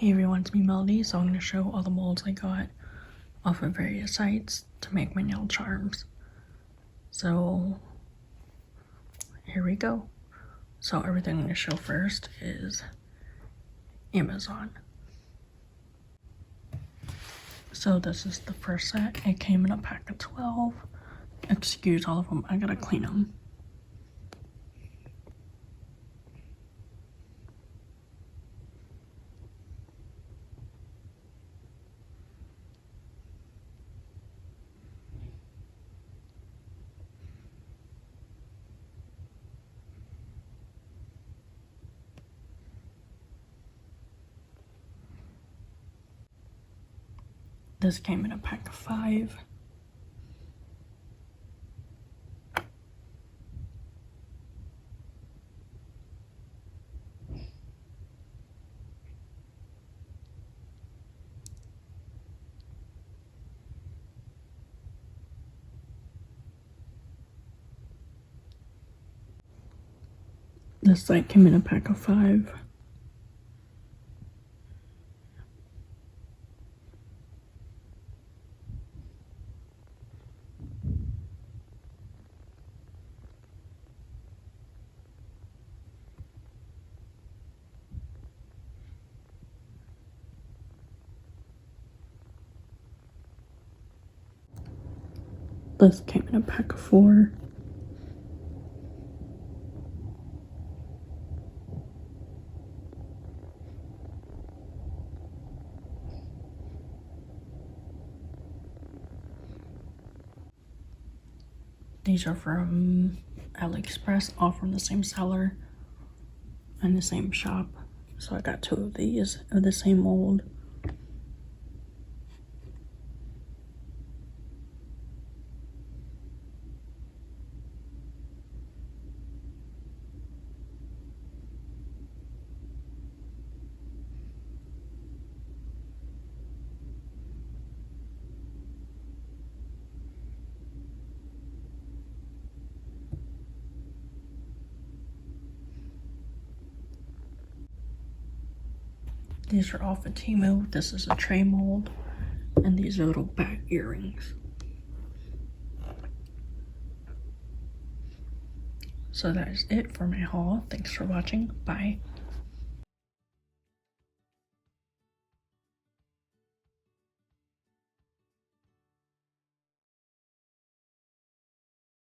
Hey everyone, it's me Melody, so I'm going to show all the molds I got off of various sites to make my nail charms. So here we go. So everything I'm going to show first is Amazon. So this is the first set. It came in a pack of 12. Excuse all of them, I gotta clean them. This came in a pack of 5. This site came in a pack of 5. This came in a pack of 4. These are from AliExpress, all from the same seller and the same shop. So I got 2 of these of the same mold. These are off of Temu. This is a tray mold, and these are little bat earrings. So that is it for my haul. Thanks for watching. Bye.